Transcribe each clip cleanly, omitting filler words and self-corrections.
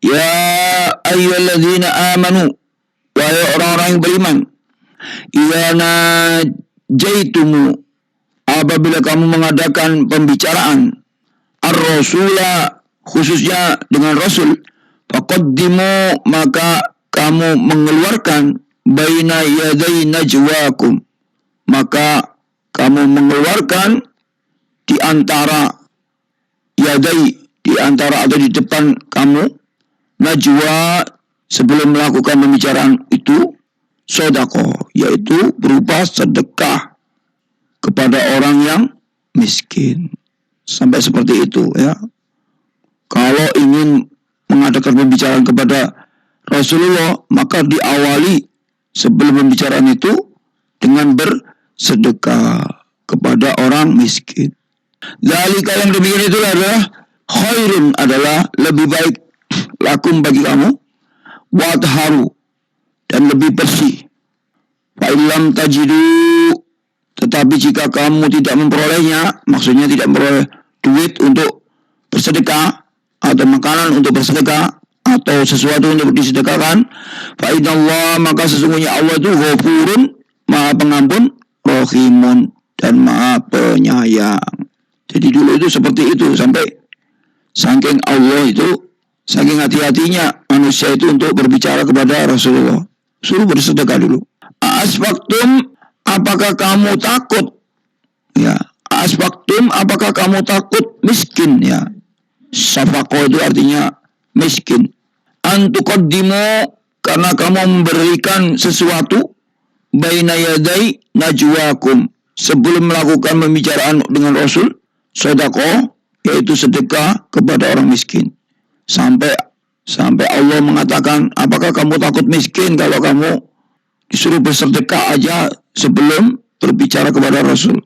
Ya ayyuhalladzina amanu, wahai orang-orang yang beriman, idza najaitumu, apabila kamu mengadakan pembicaraan ar-rasula, khususnya dengan rasul, faqaddimu, maka kamu mengeluarkan baina yaday najwakum, maka kamu mengeluarkan di antara yaday, di antara atau di depan kamu, najwa, sebelum melakukan pembicaraan itu, sedekah, yaitu berupa sedekah kepada orang yang miskin. Sampai seperti itu ya. Kalau ingin mengadakan pembicaraan kepada Rasulullah, maka diawali sebelum pembicaraan itu dengan bersedekah kepada orang miskin. Zalika, yang demikian itu adalah khairun, adalah lebih baik, lakum, bagi kamu, wadharu, dan lebih bersih. Fa illam tajidu, tetapi jika kamu tidak memperolehnya, maksudnya tidak memperoleh duit untuk bersedekah, atau makanan untuk bersedekah, atau sesuatu untuk disedekahkan, fa innallaha, maka sesungguhnya Allah itu ghafurun, maha pengampun, rahimun, dan maha penyayang. Jadi dulu itu seperti itu, sampai saking Allah itu, saking hati-hatinya manusia itu untuk berbicara kepada Rasulullah, suruh bersedekah dulu. Asfaktum, apakah kamu takut? Ya, asfaktum, apakah kamu takut miskin? Ya, safaqo itu artinya miskin. Antuqaddimu, karena kamu memberikan sesuatu, baina yaday najwakum, sebelum melakukan pembicaraan dengan Rasul, sedekah, yaitu sedekah kepada orang miskin. Sampai Allah mengatakan, apakah kamu takut miskin kalau kamu disuruh bersedekah aja sebelum berbicara kepada Rasul?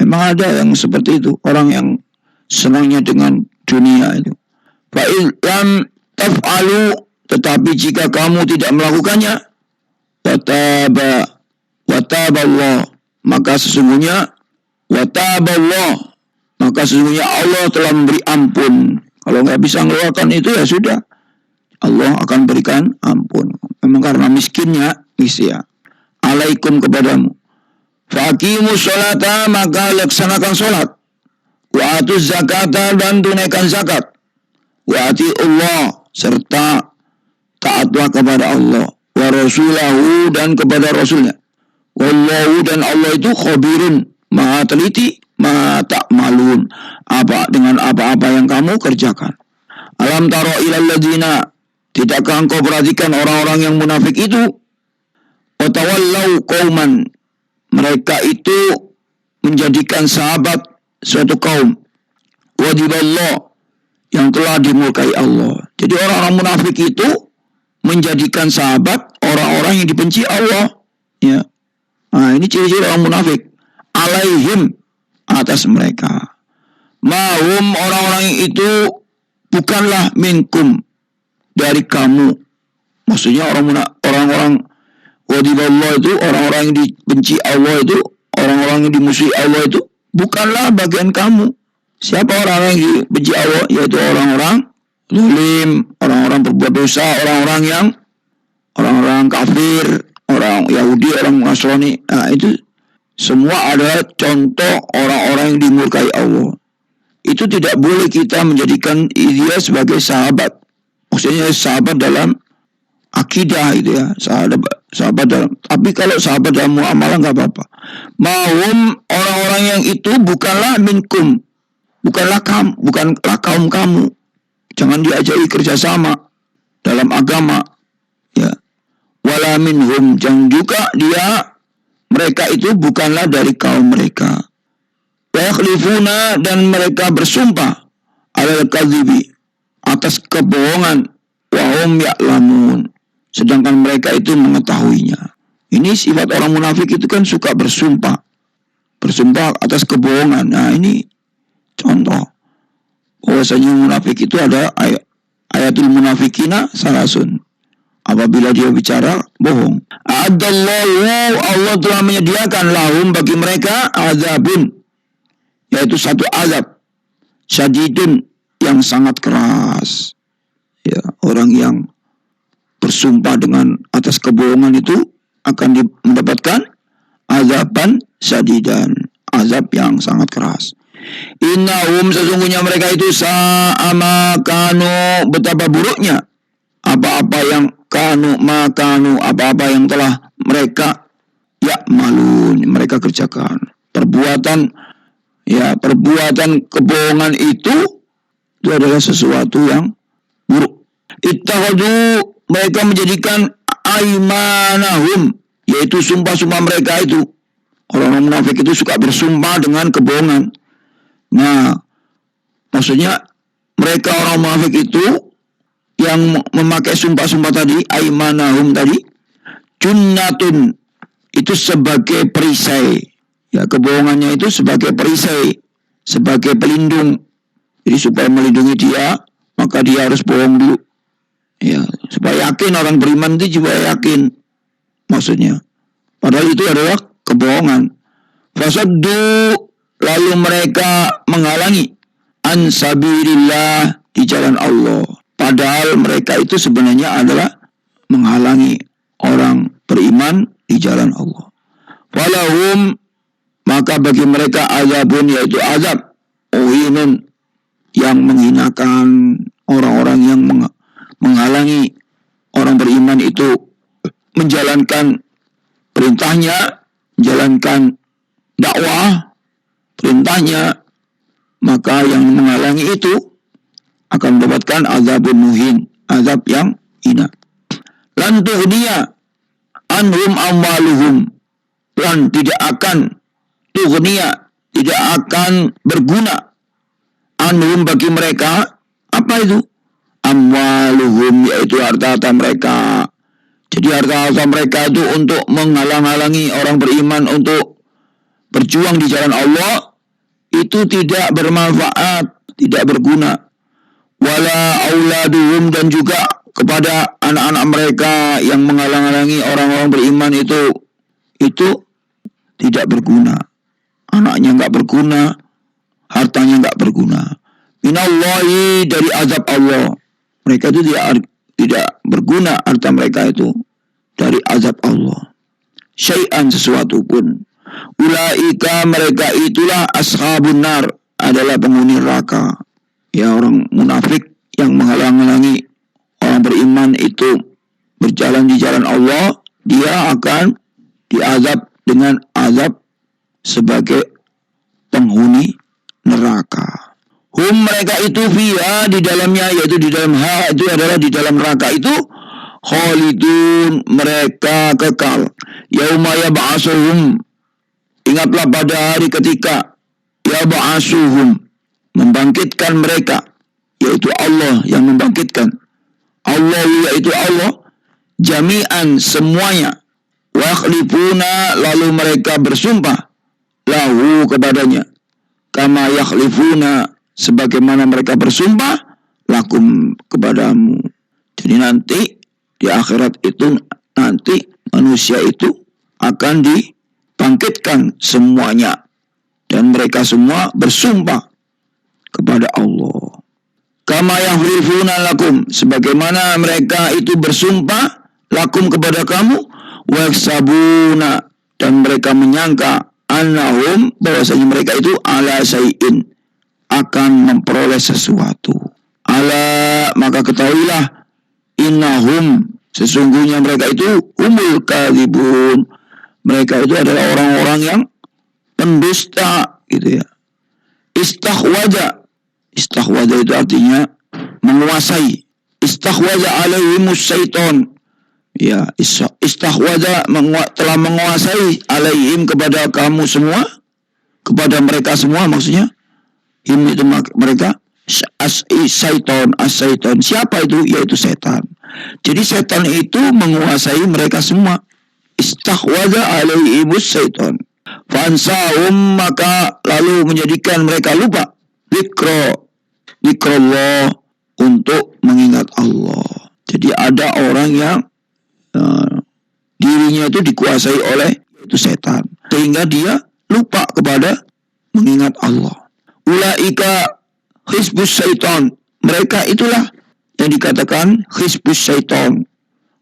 Memang ada yang seperti itu, orang yang senangnya dengan dunia itu. Fa illam taf'alu, tetapi jika kamu tidak melakukannya, wataballah, maka sesungguhnya Allah telah memberi ampun. Kalau nggak bisa mengeluarkan itu, ya sudah, Allah akan berikan ampun. Memang karena miskinnya, ya. Alaikum, kepadamu. Faqimus sholata, maka laksanakan sholat. Wa atuz zakata, dan tunaikan zakat. Wa atiullah, serta taatlah kepada Allah. Wa rasulahu, dan kepada Rasulnya. Wallahu, dan Allah itu khabirun, maha teliti, maha ta'malun, dengan apa-apa yang kamu kerjakan. Alam taro ilal ladina, tidakkah engkau perhatikan orang-orang yang munafik itu? Watawallau qauman, mereka itu menjadikan sahabat suatu kaum, wadiballah, yang telah dimurkai Allah. Jadi orang-orang munafik itu menjadikan sahabat orang-orang yang dibenci Allah. Ya. Nah, ini ciri-ciri orang munafik. Alaihim, atas mereka. Mahum, orang-orang itu bukanlah minkum, dari kamu. Maksudnya orang-orang wadiballah itu, orang-orang yang dibenci Allah itu, orang-orang yang dimusuhi Allah itu, bukanlah bagian kamu. Siapa orang-orang yang dibenci Allah? Yaitu orang-orang zalim, orang-orang berbuat dosa, orang-orang kafir, orang Yahudi, orang Nasrani. Nah, itu semua adalah contoh orang-orang yang dimurkai Allah. Itu tidak boleh kita menjadikan dia sebagai sahabat. Maksudnya sahabat dalam akidah itu ya, sahabat dalam. Tapi kalau sahabat dalam muamalah nggak apa-apa. Mahum, orang-orang yang itu bukanlah minkum, bukanlah kaum kamu. Jangan diajari kerjasama dalam agama. Ya. Wala minhum, jangan juga mereka itu bukanlah dari kaum mereka. Yakhlifuna, dan mereka bersumpah alal kadhibi, atas kebohongan, wahum ya'lamun, sedangkan mereka itu mengetahuinya. Ini sifat orang munafik itu kan suka bersumpah atas kebohongan. Nah, ini contoh bahwasanya munafik itu ada ayatul munafikina salasun, apabila dia bicara bohong. Adallahu, Allah telah menyediakan lahum, bagi mereka, azabun, yaitu satu azab, syadidun, yang sangat keras. Ya, orang yang bersumpah dengan atas kebohongan itu akan mendapatkan azaban sadidan, azab yang sangat keras. Innahum, sesungguhnya mereka itu sa'ama kanu, betapa buruknya apa-apa yang apa-apa yang telah mereka mereka kerjakan. Perbuatan kebohongan itu adalah sesuatu yang buruk. Ittakhadhu, mereka menjadikan aimanahum, yaitu sumpah-sumpah mereka itu. Orang-orang munafik itu suka bersumpah dengan kebohongan. Nah, maksudnya mereka orang munafik itu yang memakai sumpah-sumpah tadi, aimanahum tadi, junnatun, itu sebagai perisai. Ya, kebohongannya itu sebagai perisai, sebagai pelindung. Jadi supaya melindungi dia, maka dia harus bohong dulu. Ya, supaya yakin, orang beriman itu juga yakin. Maksudnya. Padahal itu adalah kebohongan. Fasaddu, lalu mereka menghalangi an sabilillah, di jalan Allah. Padahal mereka itu sebenarnya adalah menghalangi orang beriman di jalan Allah. Walahum, maka bagi mereka azabun, yaitu azab uhinun, yang menghinakan orang-orang yang menghalangi orang beriman itu menjalankan perintahnya, menjalankan dakwah perintahnya, maka yang menghalangi itu akan mendapatkan azabun muhin, azab yang hina. Lan tughniya anhum amwaluhum, dan tidak akan berguna anhum, bagi mereka, apa itu? Amwaluhum, yaitu harta-harta mereka. Jadi harta-harta mereka itu untuk menghalang-halangi orang beriman untuk berjuang di jalan Allah, itu tidak bermanfaat, tidak berguna. Wala auladuhum, dan juga kepada anak-anak mereka yang menghalang-halangi orang-orang beriman itu tidak berguna. Anaknya enggak berguna, hartanya enggak berguna. Minallahi, dari azab Allah. Mereka itu tidak berguna harta mereka itu dari azab Allah. Syai'an, sesuatu pun. Ulaika, mereka itulah ashabun nar, adalah penghuni neraka. Ya, orang munafik yang menghalang-halangi orang beriman itu berjalan di jalan Allah, dia akan diazab dengan azab sebagai penghuni neraka. Hum, mereka itu fiha, di dalamnya, yaitu di dalam itu adalah di dalam neraka itu, khalidun, mereka kekal. Yauma yab'asuhum, ingatlah pada hari ketika yab'asuhum, membangkitkan mereka, yaitu Allah yang membangkitkan. Allah, yaitu Allah, jami'an, semuanya. Wa yakhlifuna, lalu mereka bersumpah lahu, kepadanya, kama yakhlifuna, sebagaimana mereka bersumpah lakum, kepadamu. Jadi nanti di akhirat itu, nanti manusia itu akan dibangkitkan semuanya, dan mereka semua bersumpah kepada Allah. Kama yahlifuna lakum, sebagaimana mereka itu bersumpah lakum, kepada kamu. Wa yaksabuna, dan mereka menyangka annahum, bahwasanya mereka itu ala syai'in, akan memperoleh sesuatu. Ala, maka ketahuilah, innahum, sesungguhnya mereka itu humul kadzibun, mereka itu adalah orang-orang yang pendusta, gitu ya. Istahwaja itu artinya menguasai. Istahwaja alaihimus syaiton, ya, istahwaja, telah menguasai alaihim, kepada kamu semua, kepada mereka semua, maksudnya him itu mereka, syaiton, as-syaiton, siapa itu? Yaitu setan. Jadi setan itu menguasai mereka semua. Istahwaza alaihimus syaiton, fansahum, maka lalu menjadikan mereka lupa zikrullah, untuk mengingat Allah. Jadi ada orang yang dirinya itu dikuasai oleh itu setan, sehingga dia lupa kepada mengingat Allah. Ulaika hizbus syaiton, mereka itulah yang dikatakan hizbus syaitan,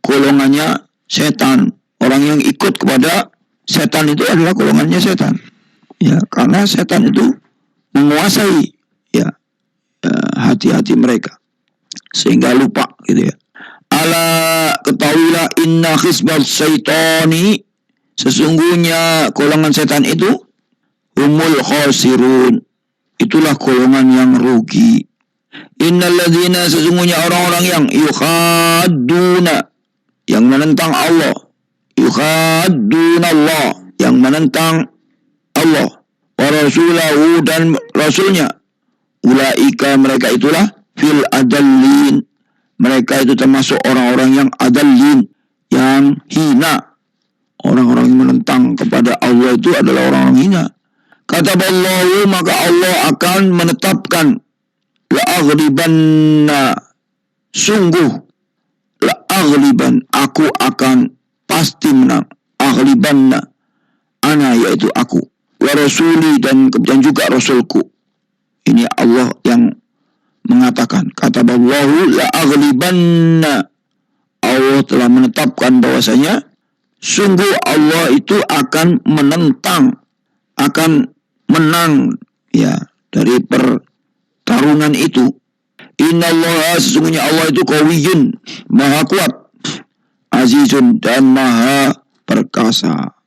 golongannya setan. Orang yang ikut kepada setan itu adalah golongannya setan. Ya, karena setan itu menguasai ya hati-hati mereka sehingga lupa gitu ya. Ala ketahuilah inna hizbas syaitani, sesungguhnya golongan setan itu humul khasirun, itulah golongan yang rugi. Innal ladzina, sesungguhnya orang-orang yang yuhadduna, yang menentang Allah, yuhadduna Allah, yang menentang Allah, wa rasulahu, dan rasulnya, ulaika, mereka itulah fil adallin, mereka itu termasuk orang-orang yang adallin, yang hina. Orang-orang yang menentang kepada Allah itu adalah orang-orang hina. Kataballahu, maka Allah akan menetapkan, la'aghlibanna, sungguh, la'aghliban, aku akan pasti menang, aghlibanna, ana, yaitu aku, wa rasuli, dan juga rasulku. Ini Allah yang mengatakan, kataballahu la'aghlibanna, Allah telah menetapkan bahwasanya sungguh Allah itu akan menentang, akan menang ya dari pertarungan itu. Innallaha, sesungguhnya Allah itu qawiyyun, maha kuat, azizun, dan maha perkasa.